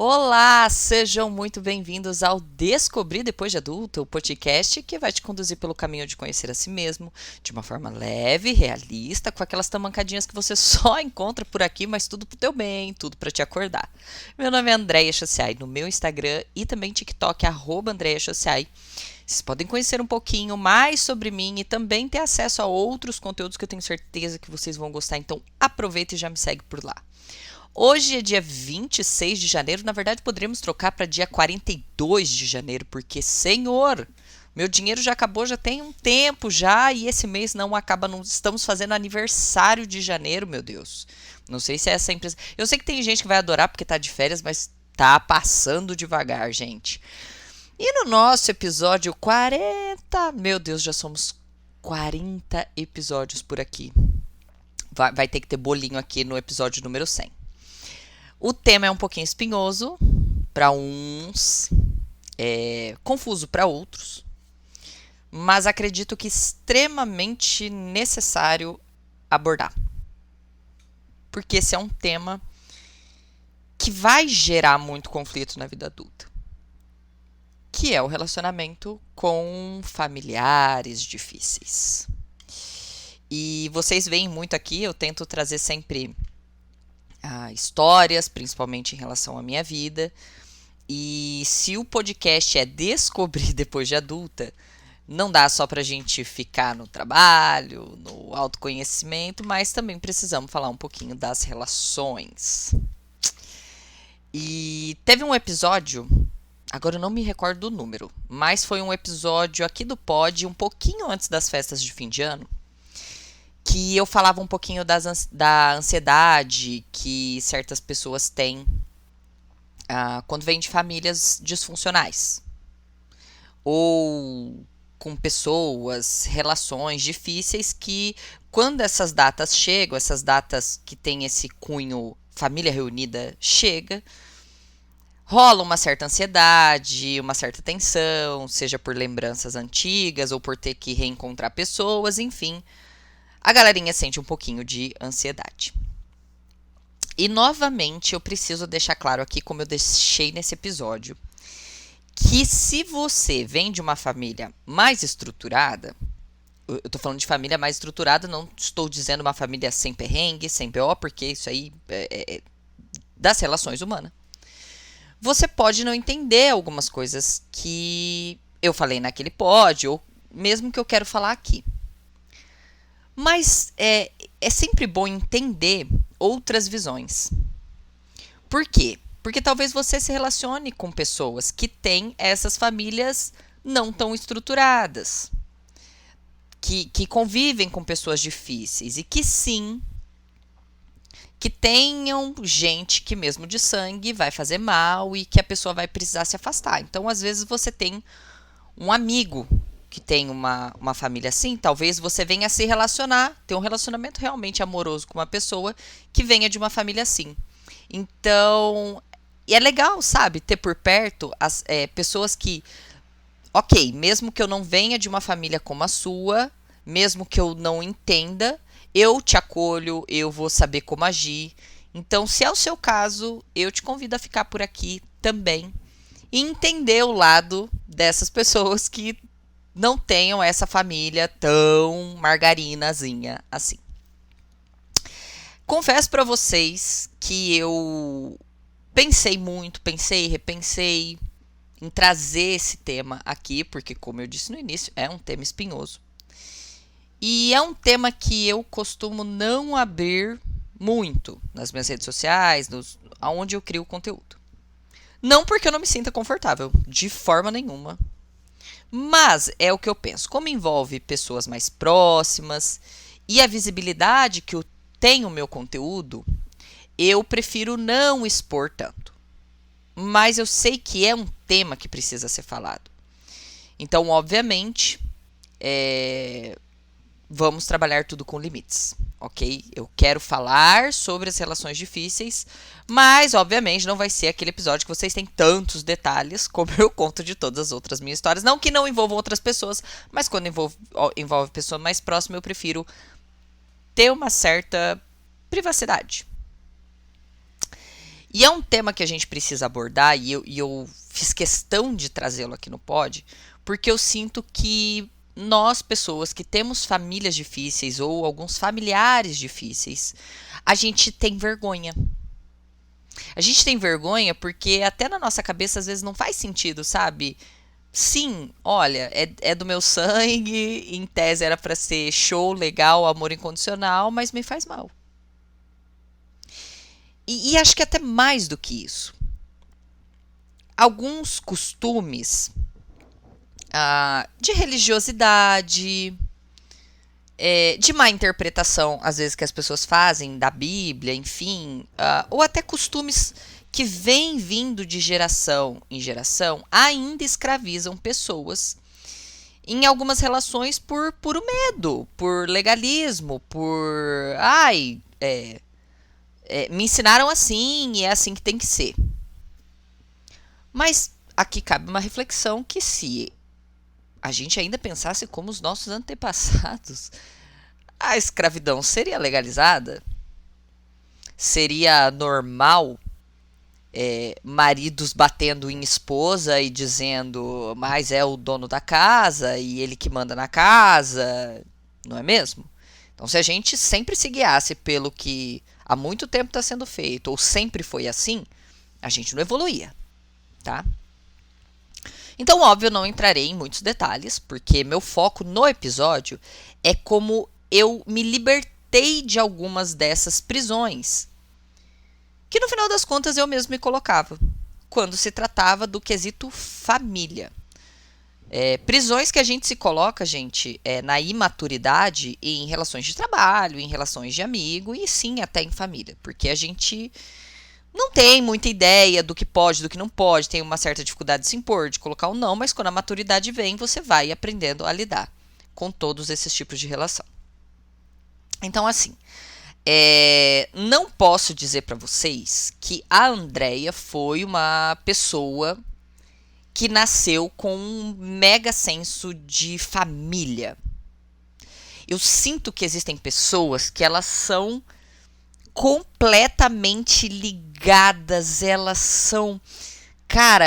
Olá, sejam muito bem-vindos ao Descobrir Depois de Adulto, o podcast que vai te conduzir pelo caminho de conhecer a si mesmo de uma forma leve, realista, com aquelas tamancadinhas que você só encontra por aqui, mas tudo pro teu bem, tudo para te acordar. Meu nome é Andréia Chociai, no meu Instagram e também TikTok, @Andréia Chociai. Vocês podem conhecer um pouquinho mais sobre mim e também ter acesso a outros conteúdos que eu tenho certeza que vocês vão gostar, então aproveita e já me segue por lá. Hoje é dia 26 de janeiro, na verdade poderíamos trocar para dia 42 de janeiro, porque, senhor, meu dinheiro já acabou, já tem um tempo já, e esse mês não acaba, não estamos fazendo aniversário de janeiro, meu Deus. Não sei se é essa empresa. Eu sei que tem gente que vai adorar porque tá de férias, mas tá passando devagar, gente. E no nosso episódio 40, meu Deus, já somos 40 episódios por aqui. Vai ter que ter bolinho aqui no episódio número 100. O tema é um pouquinho espinhoso para uns, confuso para outros, mas acredito que extremamente necessário abordar. Porque esse é um tema que vai gerar muito conflito na vida adulta, que é o relacionamento com familiares difíceis. E vocês veem muito aqui, eu tento trazer sempre histórias, principalmente em relação à minha vida. E se o podcast é Descobrir Depois de Adulta, não dá só pra gente ficar no trabalho, no autoconhecimento, mas também precisamos falar um pouquinho das relações. E teve um episódio, agora eu não me recordo do número, mas foi um episódio aqui do Pod, um pouquinho antes das festas de fim de ano, que eu falava um pouquinho da ansiedade que certas pessoas têm quando vêm de famílias disfuncionais. Ou com pessoas, relações difíceis que, quando essas datas chegam, essas datas que tem esse cunho família reunida chega, rola uma certa ansiedade, uma certa tensão, seja por lembranças antigas ou por ter que reencontrar pessoas, enfim, a galerinha sente um pouquinho de ansiedade. E novamente eu preciso deixar claro aqui, como eu deixei nesse episódio, que se você vem de uma família mais estruturada, eu tô falando de família mais estruturada, não estou dizendo uma família sem perrengue, sem BO, porque isso aí é das relações humanas. Você pode não entender algumas coisas que eu falei naquele pod, ou mesmo que eu quero falar aqui. Mas é sempre bom entender outras visões. Por quê? Porque talvez você se relacione com pessoas que têm essas famílias não tão estruturadas, que convivem com pessoas difíceis e que sim, que tenham gente que mesmo de sangue vai fazer mal e que a pessoa vai precisar se afastar. Então, às vezes, você tem um amigo que tem uma família assim, talvez você venha a se relacionar, ter um relacionamento realmente amoroso com uma pessoa que venha de uma família assim. Então, e é legal, sabe, ter por perto pessoas que, ok, mesmo que eu não venha de uma família como a sua, mesmo que eu não entenda, eu te acolho, eu vou saber como agir. Então, se é o seu caso, eu te convido a ficar por aqui também e entender o lado dessas pessoas que não tenham essa família tão margarinazinha assim. Confesso para vocês que eu pensei muito, pensei, repensei em trazer esse tema aqui, porque, como eu disse no início, é um tema espinhoso. E é um tema que eu costumo não abrir muito nas minhas redes sociais, aonde eu crio conteúdo. Não porque eu não me sinta confortável, de forma nenhuma. Mas é o que eu penso. Como envolve pessoas mais próximas e a visibilidade que eu tenho o meu conteúdo, eu prefiro não expor tanto. Mas eu sei que é um tema que precisa ser falado. Então, obviamente, vamos trabalhar tudo com limites, ok? Eu quero falar sobre as relações difíceis, mas, obviamente, não vai ser aquele episódio que vocês têm tantos detalhes como eu conto de todas as outras minhas histórias. Não que não envolvam outras pessoas, mas quando envolve pessoa mais próxima, eu prefiro ter uma certa privacidade. E é um tema que a gente precisa abordar, e eu fiz questão de trazê-lo aqui no pod, porque eu sinto que nós, pessoas que temos famílias difíceis ou alguns familiares difíceis, a gente tem vergonha. A gente tem vergonha porque até na nossa cabeça às vezes não faz sentido, sabe? Sim, olha, é do meu sangue, em tese era pra ser show, legal, amor incondicional, mas me faz mal. E acho que até mais do que isso. Alguns costumes de religiosidade, de má interpretação, às vezes, que as pessoas fazem da Bíblia, enfim, ou até costumes que vêm vindo de geração em geração, ainda escravizam pessoas em algumas relações por puro medo, por legalismo, por. Ai, me ensinaram assim e é assim que tem que ser. Mas aqui cabe uma reflexão que se a gente ainda pensasse como os nossos antepassados, a escravidão seria legalizada? Seria normal maridos batendo em esposa e dizendo, mas é o dono da casa e ele que manda na casa, não é mesmo? Então, se a gente sempre se guiasse pelo que há muito tempo está sendo feito, ou sempre foi assim, a gente não evoluía, tá? Então, óbvio, eu não entrarei em muitos detalhes, porque meu foco no episódio é como eu me libertei de algumas dessas prisões, que no final das contas eu mesmo me colocava, quando se tratava do quesito família. Prisões que a gente se coloca, gente, na imaturidade em relações de trabalho, em relações de amigo e sim até em família, porque a gente não tem muita ideia do que pode, do que não pode, tem uma certa dificuldade de se impor, de colocar um não, mas quando a maturidade vem, você vai aprendendo a lidar com todos esses tipos de relação. Então, assim, não posso dizer para vocês que a Andrea foi uma pessoa que nasceu com um mega senso de família. Eu sinto que existem pessoas que elas são completamente ligadas, elas são, cara,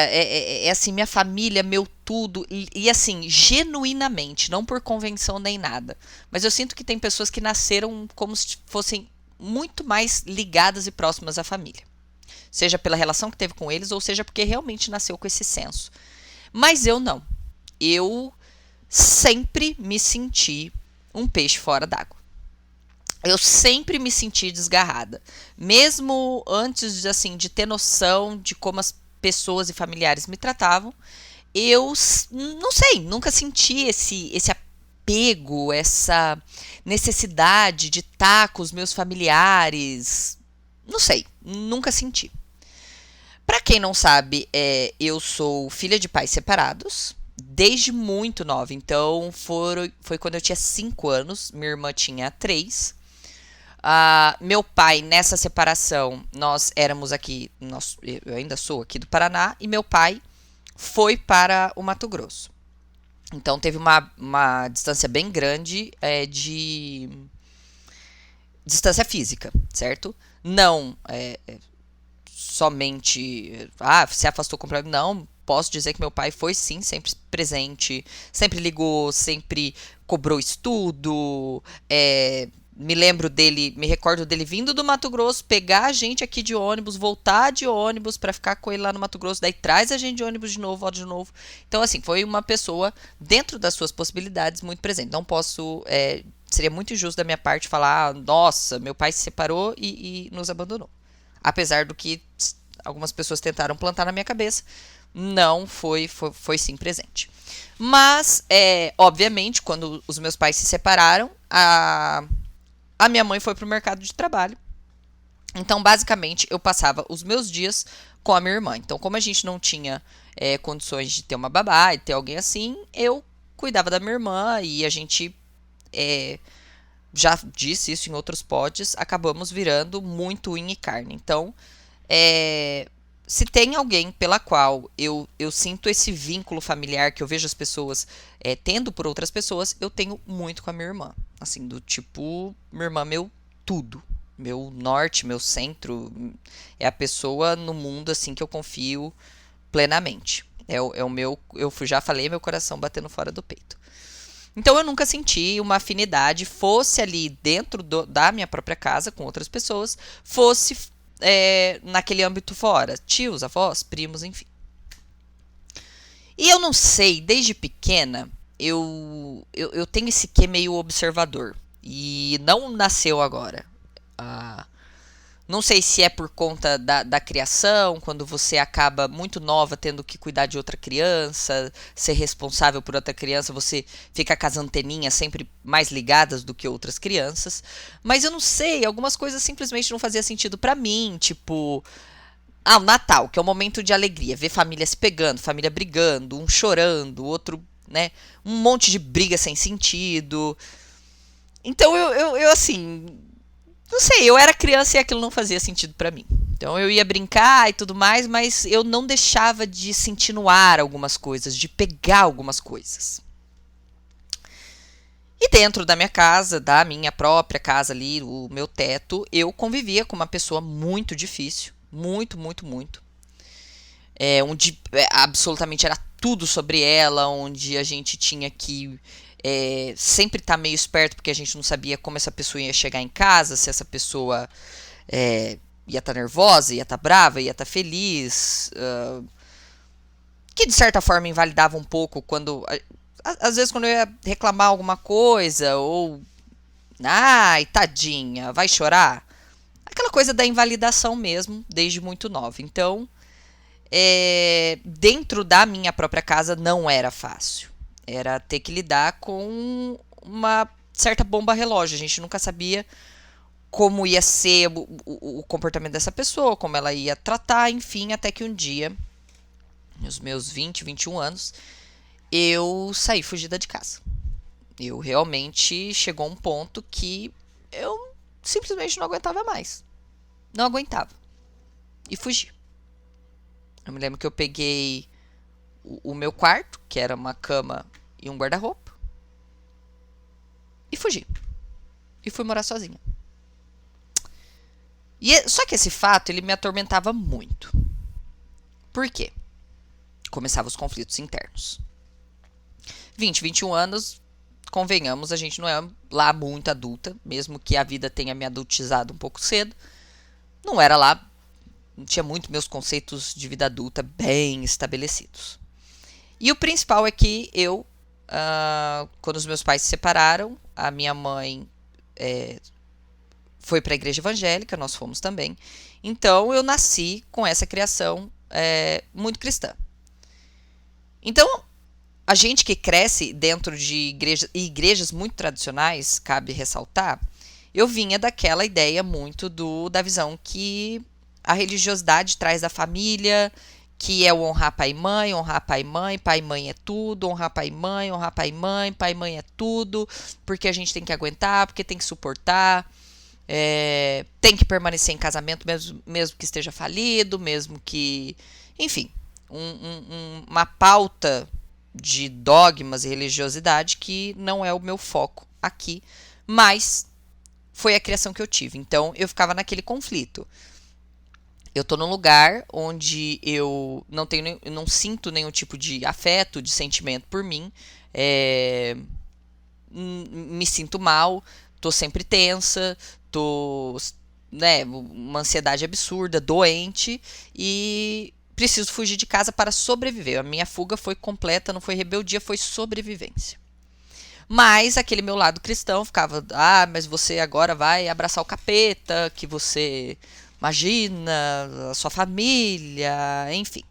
assim, minha família, meu tudo, e assim, genuinamente, não por convenção nem nada, mas eu sinto que tem pessoas que nasceram como se fossem muito mais ligadas e próximas à família, seja pela relação que teve com eles, ou seja porque realmente nasceu com esse senso. Mas eu não, eu sempre me senti um peixe fora d'água. Eu sempre me senti desgarrada. Mesmo antes de ter noção de como as pessoas e familiares me tratavam, eu não sei, nunca senti esse apego, essa necessidade de estar com os meus familiares. Não sei, nunca senti. Para quem não sabe, eu sou filha de pais separados, desde muito nova. Então, foi quando eu tinha 5 anos, minha irmã tinha 3. Meu pai, nessa separação, nós éramos aqui, eu ainda sou aqui do Paraná, e meu pai foi para o Mato Grosso. Então teve uma distância bem grande de distância física, certo? Não somente se afastou completamente, não. Posso dizer que meu pai foi sim sempre presente, sempre ligou, sempre cobrou estudo, me recordo dele vindo do Mato Grosso, pegar a gente aqui de ônibus, voltar de ônibus pra ficar com ele lá no Mato Grosso, daí traz a gente de ônibus de novo, volta de novo. Então, assim, foi uma pessoa, dentro das suas possibilidades, muito presente. Não posso, seria muito injusto da minha parte falar, nossa, meu pai se separou e nos abandonou. Apesar do que algumas pessoas tentaram plantar na minha cabeça, não foi sim presente. Mas, obviamente, quando os meus pais se separaram, a minha mãe foi pro mercado de trabalho. Então, basicamente, eu passava os meus dias com a minha irmã. Então, como a gente não tinha condições de ter uma babá e ter alguém assim, eu cuidava da minha irmã e a gente, já disse isso em outros pods, acabamos virando muito unha e carne. Então, se tem alguém pela qual eu sinto esse vínculo familiar que eu vejo as pessoas tendo por outras pessoas, eu tenho muito com a minha irmã. Assim, do tipo, minha irmã, meu tudo. meu norte, meu centro, é a pessoa no mundo assim que eu confio plenamente. É o meu, eu já falei, meu coração batendo fora do peito. Então eu nunca senti uma afinidade, fosse ali dentro da minha própria casa, com outras pessoas, fosse naquele âmbito fora, tios, avós, primos, enfim. E eu não sei, desde pequena, eu tenho esse quê meio observador. E não nasceu agora. Ah, não sei se é por conta da criação, quando você acaba muito nova tendo que cuidar de outra criança, ser responsável por outra criança, você fica com as anteninhas sempre mais ligadas do que outras crianças. Mas eu não sei, algumas coisas simplesmente não faziam sentido pra mim, tipo, o Natal, que é um momento de alegria, ver família se pegando, família brigando, um chorando, o outro, né, um monte de briga sem sentido. Então eu assim, não sei, eu era criança e aquilo não fazia sentido pra mim. Então eu ia brincar e tudo mais, mas eu não deixava de sentir no ar algumas coisas, de pegar algumas coisas. E dentro da minha casa, da minha própria casa ali, o meu teto, eu convivia com uma pessoa muito difícil, muito, muito, muito. Onde absolutamente era tudo sobre ela, onde a gente tinha que sempre estar meio esperto, porque a gente não sabia como essa pessoa ia chegar em casa, se essa pessoa ia estar nervosa, ia estar brava, ia estar feliz, que de certa forma invalidava um pouco quando, às vezes quando eu ia reclamar alguma coisa, ou, ai, tadinha, vai chorar, aquela coisa da invalidação mesmo, desde muito nova. Então, dentro da minha própria casa não era fácil. Era ter que lidar com uma certa bomba relógio. A gente nunca sabia como ia ser o comportamento dessa pessoa, como ela ia tratar, enfim, até que um dia, nos meus 20, 21 anos, eu saí fugida de casa. Eu realmente chegou a um ponto que eu simplesmente não aguentava mais. Não aguentava. E fugi. Eu me lembro que eu peguei o meu quarto, que era uma cama e um guarda-roupa, e fugi. E fui morar sozinha. Só que esse fato, ele me atormentava muito. Por quê? Começavam os conflitos internos. 20, 21 anos, convenhamos, a gente não é lá muito adulta, mesmo que a vida tenha me adultizado um pouco cedo. Não era lá, não tinha muito meus conceitos de vida adulta bem estabelecidos. E o principal é que eu, quando os meus pais se separaram, a minha mãe foi para a igreja evangélica, nós fomos também. Então eu nasci com essa criação muito cristã. Então, a gente que cresce dentro de igrejas muito tradicionais, cabe ressaltar, eu vinha daquela ideia muito da visão que a religiosidade traz da família, que é o honrar pai e mãe, pai e mãe é tudo, honrar pai e mãe, pai e mãe é tudo, porque a gente tem que aguentar, porque tem que suportar, tem que permanecer em casamento mesmo que esteja falido, mesmo que... Enfim, uma pauta de dogmas e religiosidade que não é o meu foco aqui, mas foi a criação que eu tive. Então eu ficava naquele conflito. Eu tô num lugar onde eu não sinto nenhum tipo de afeto, de sentimento por mim. Me sinto mal, tô sempre tensa, tô, né, uma ansiedade absurda, doente e preciso fugir de casa para sobreviver. A minha fuga foi completa, não foi rebeldia, foi sobrevivência. Mas aquele meu lado cristão ficava, mas você agora vai abraçar o capeta, que você imagina, a sua família, enfim.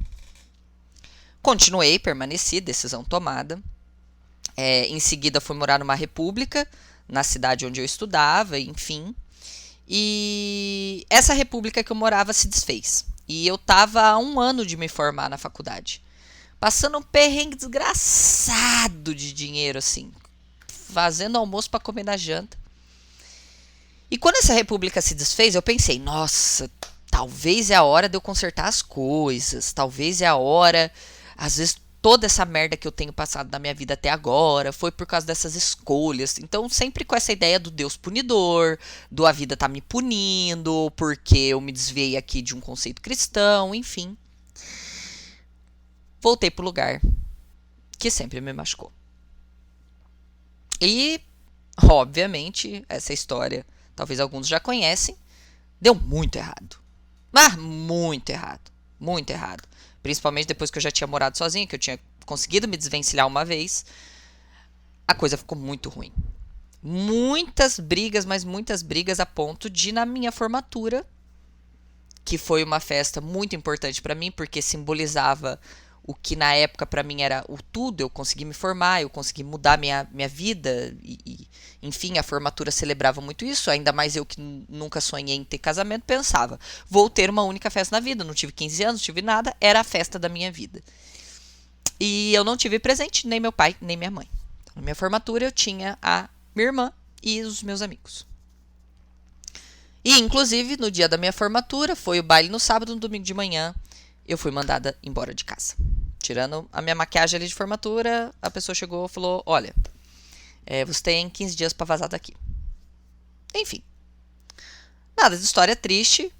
Continuei, permaneci, decisão tomada. Em seguida fui morar numa república, na cidade onde eu estudava, enfim. E essa república que eu morava se desfez. E eu tava há 1 ano de me formar na faculdade. Passando um perrengue desgraçado de dinheiro, assim. Fazendo almoço para comer na janta. E quando essa república se desfez, eu pensei, nossa, talvez é a hora de eu consertar as coisas. Talvez é a hora, às vezes toda essa merda que eu tenho passado na minha vida até agora foi por causa dessas escolhas. Então, sempre com essa ideia do Deus punidor, do a vida tá me punindo, porque eu me desviei aqui de um conceito cristão, enfim. Voltei pro lugar que sempre me machucou. E, obviamente, essa história, talvez alguns já conhecem, deu muito errado. Mas muito errado. Muito errado. Principalmente depois que eu já tinha morado sozinha, que eu tinha conseguido me desvencilhar uma vez. A coisa ficou muito ruim. Muitas brigas, mas muitas brigas a ponto de, na minha formatura, que foi uma festa muito importante para mim, porque simbolizava o que na época para mim era o tudo, eu consegui me formar, eu consegui mudar minha vida enfim, a formatura celebrava muito isso, ainda mais eu que nunca sonhei em ter casamento, pensava, vou ter uma única festa na vida, não tive 15 anos, não tive nada, era a festa da minha vida. E eu não tive presente, nem meu pai, nem minha mãe. Então, na minha formatura eu tinha a minha irmã e os meus amigos. E, inclusive, no dia da minha formatura, foi o baile no sábado, no domingo de manhã, eu fui mandada embora de casa. Tirando a minha maquiagem ali de formatura, a pessoa chegou e falou, olha, você tem 15 dias pra vazar daqui. Enfim. Nada de história triste,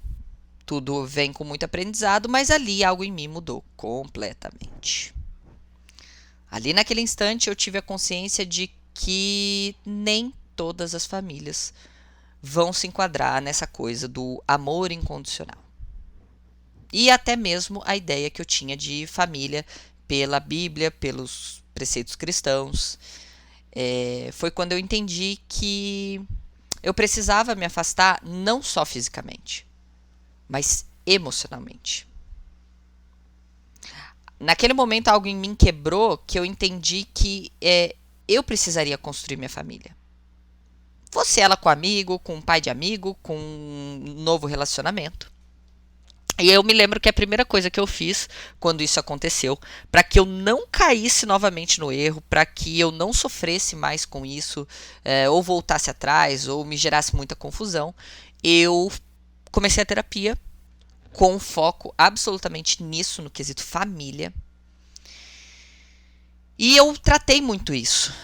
tudo vem com muito aprendizado, mas ali algo em mim mudou completamente. Ali naquele instante eu tive a consciência de que nem todas as famílias vão se enquadrar nessa coisa do amor incondicional. E até mesmo a ideia que eu tinha de família pela Bíblia, pelos preceitos cristãos. Foi quando eu entendi que eu precisava me afastar não só fisicamente, mas emocionalmente. Naquele momento algo em mim quebrou que eu entendi que eu precisaria construir minha família. Fosse ela com amigo, com um pai de amigo, com um novo relacionamento. E eu me lembro que a primeira coisa que eu fiz quando isso aconteceu, para que eu não caísse novamente no erro, para que eu não sofresse mais com isso, ou voltasse atrás, ou me gerasse muita confusão, eu comecei a terapia com foco absolutamente nisso, no quesito família. E eu tratei muito isso.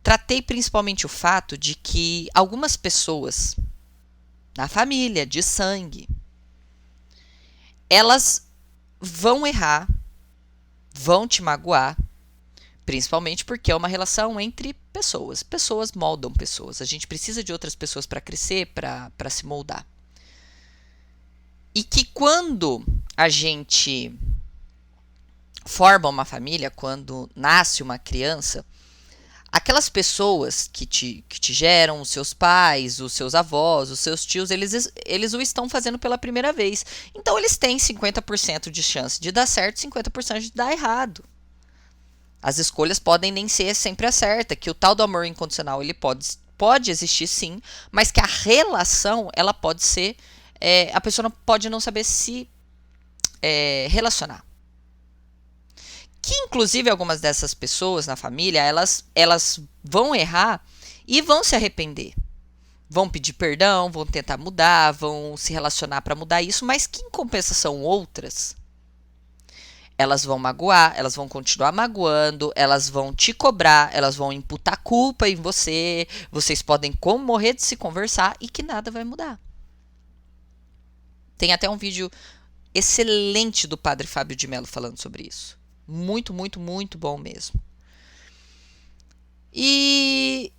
Tratei principalmente o fato de que algumas pessoas na família, de sangue, elas vão errar, vão te magoar, principalmente porque é uma relação entre pessoas. Pessoas moldam pessoas. A gente precisa de outras pessoas para crescer, para se moldar. E que quando a gente forma uma família, quando nasce uma criança, aquelas pessoas que te geram, os seus pais, os seus avós, os seus tios, eles o estão fazendo pela primeira vez. Então eles têm 50% de chance de dar certo, 50% de dar errado. As escolhas podem nem ser sempre a certa, que o tal do amor incondicional ele pode existir sim, mas que a relação ela pode ser, a pessoa pode não saber se relacionar. Que inclusive algumas dessas pessoas na família, elas vão errar e vão se arrepender. Vão pedir perdão, vão tentar mudar, vão se relacionar para mudar isso, mas que em compensação outras, elas vão magoar, elas vão continuar magoando, elas vão te cobrar, elas vão imputar culpa em você, vocês podem morrer de se conversar e que nada vai mudar. Tem até um vídeo excelente do Padre Fábio de Mello falando sobre isso. Muito, muito, muito bom mesmo. E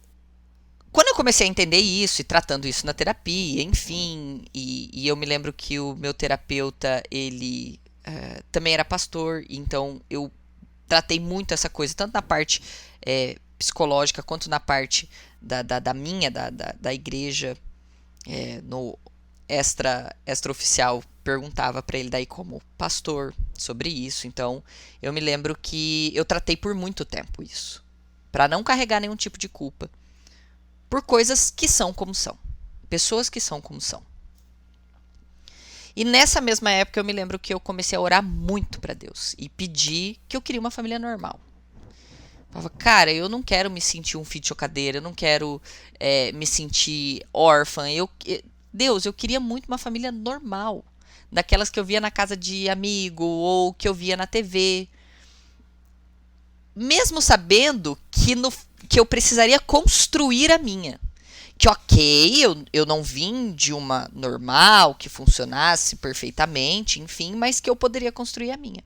quando eu comecei a entender isso e tratando isso na terapia, enfim, e eu me lembro que o meu terapeuta, ele também era pastor, então eu tratei muito essa coisa, tanto na parte psicológica quanto na parte da igreja, no extraoficial, perguntava para ele daí como pastor sobre isso. Então eu me lembro que eu tratei por muito tempo isso, para não carregar nenhum tipo de culpa por coisas que são como são, pessoas que são como são. E nessa mesma época eu me lembro que eu comecei a orar muito para Deus e pedir que eu queria uma família normal. Eu falava, cara, eu não quero me sentir um filho de chocadeira, eu não quero me sentir órfã. Deus, eu queria muito uma família normal, daquelas que eu via na casa de amigo ou que eu via na TV. mesmo sabendo que eu precisaria construir a minha. Que ok, eu não vim de uma normal que funcionasse perfeitamente, enfim, mas que eu poderia construir a minha.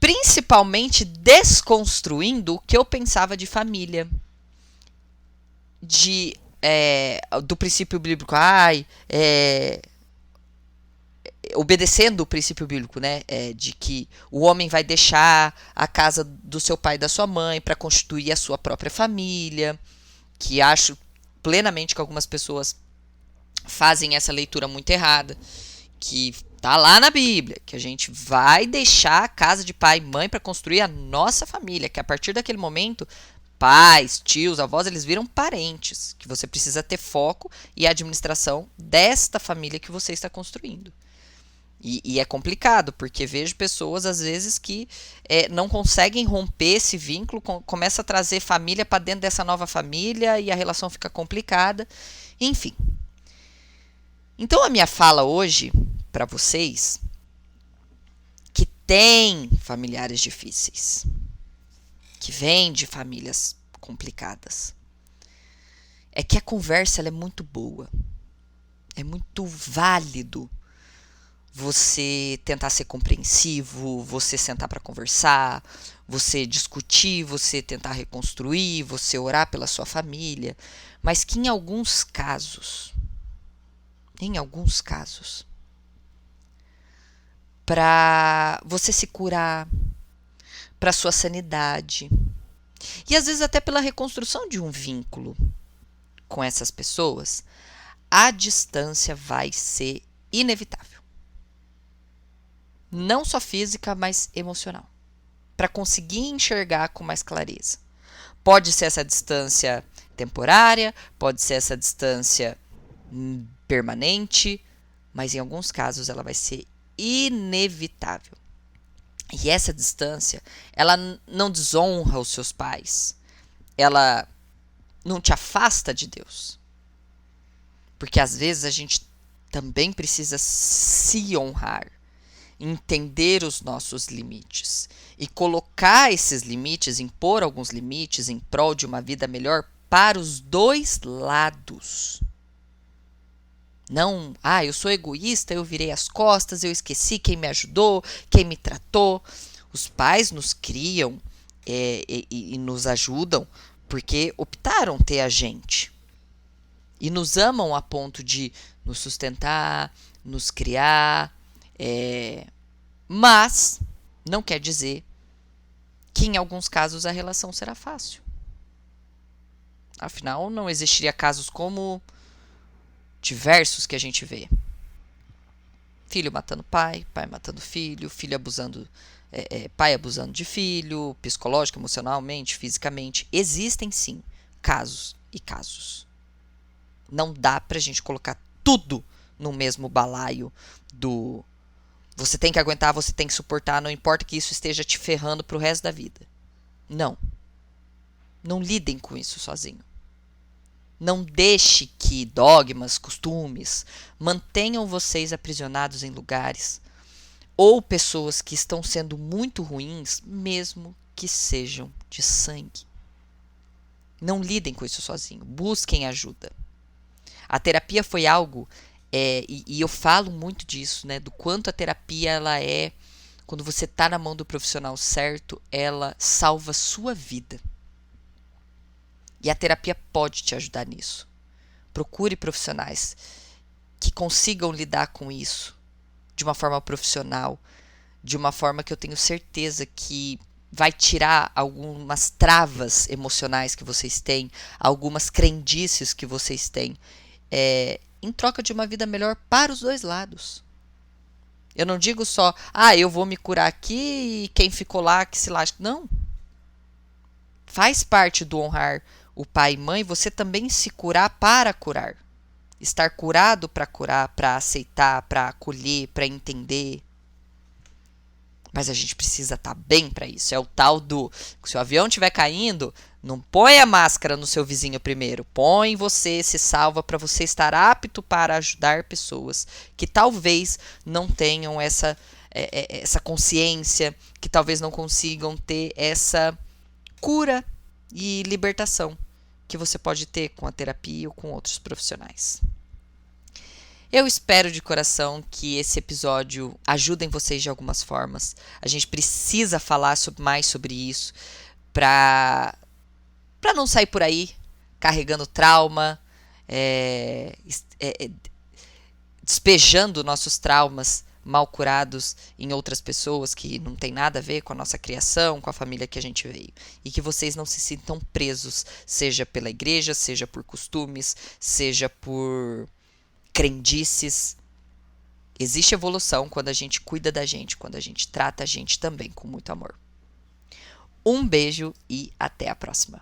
Principalmente desconstruindo o que eu pensava de família, do princípio bíblico, obedecendo o princípio bíblico, né, de que o homem vai deixar a casa do seu pai e da sua mãe para constituir a sua própria família, que acho plenamente que algumas pessoas fazem essa leitura muito errada, que tá lá na Bíblia, que a gente vai deixar a casa de pai e mãe para construir a nossa família, que a partir daquele momento, pais, tios, avós, eles viram parentes, que você precisa ter foco e administração desta família que você está construindo. E é complicado, porque vejo pessoas, às vezes, que não conseguem romper esse vínculo, começa a trazer família para dentro dessa nova família e a relação fica complicada. Enfim. Então, a minha fala hoje, para vocês, que têm familiares difíceis, que vêm de famílias complicadas, é que a conversa ela é muito boa. É muito válido você tentar ser compreensivo, você sentar para conversar, você discutir, você tentar reconstruir, você orar pela sua família, mas que em alguns casos, para você se curar, para sua sanidade, e às vezes até pela reconstrução de um vínculo com essas pessoas, a distância vai ser inevitável. Não só física, mas emocional. Para conseguir enxergar com mais clareza. Pode ser essa distância temporária, pode ser essa distância permanente, mas em alguns casos ela vai ser inevitável. E essa distância, ela não desonra os seus pais. Ela não te afasta de Deus. Porque às vezes a gente também precisa se honrar. Entender os nossos limites e colocar esses limites, impor alguns limites em prol de uma vida melhor para os dois lados. Não, eu sou egoísta, eu virei as costas, eu esqueci quem me ajudou, quem me tratou. Os pais nos criam e nos ajudam porque optaram ter a gente. E nos amam a ponto de nos sustentar, nos criar. Mas não quer dizer que em alguns casos a relação será fácil. Afinal, não existiria casos como diversos que a gente vê. Filho matando pai, pai matando filho, filho abusando, pai abusando de filho, psicológico, emocionalmente, fisicamente. Existem sim casos e casos. Não dá pra gente colocar tudo no mesmo balaio do você tem que aguentar, você tem que suportar, não importa que isso esteja te ferrando pro resto da vida. Não. Não lidem com isso sozinho. Não deixe que dogmas, costumes, mantenham vocês aprisionados em lugares ou pessoas que estão sendo muito ruins, mesmo que sejam de sangue. Não lidem com isso sozinho. Busquem ajuda. A terapia foi algo... E eu falo muito disso, né? Do quanto a terapia, ela quando você tá na mão do profissional certo, ela salva a sua vida. E a terapia pode te ajudar nisso. Procure profissionais que consigam lidar com isso de uma forma profissional, de uma forma que eu tenho certeza que vai tirar algumas travas emocionais que vocês têm, algumas crendices que vocês têm, em troca de uma vida melhor para os dois lados. Eu não digo só, eu vou me curar aqui e quem ficou lá que se lasque. Não. Faz parte do honrar o pai e mãe, você também se curar para curar. Estar curado para curar, para aceitar, para acolher, para entender. Mas a gente precisa estar bem para isso. É o tal do, se o avião estiver caindo, não põe a máscara no seu vizinho primeiro. Põe você, se salva para você estar apto para ajudar pessoas que talvez não tenham essa essa consciência, que talvez não consigam ter essa cura e libertação que você pode ter com a terapia ou com outros profissionais. Eu espero de coração que esse episódio ajude vocês de algumas formas. A gente precisa falar mais sobre isso para não sair por aí carregando trauma, despejando nossos traumas mal curados em outras pessoas que não tem nada a ver com a nossa criação, com a família que a gente veio. E que vocês não se sintam presos, seja pela igreja, seja por costumes, seja por crendices. Existe evolução quando a gente cuida da gente, quando a gente trata a gente também com muito amor. Um beijo e até a próxima.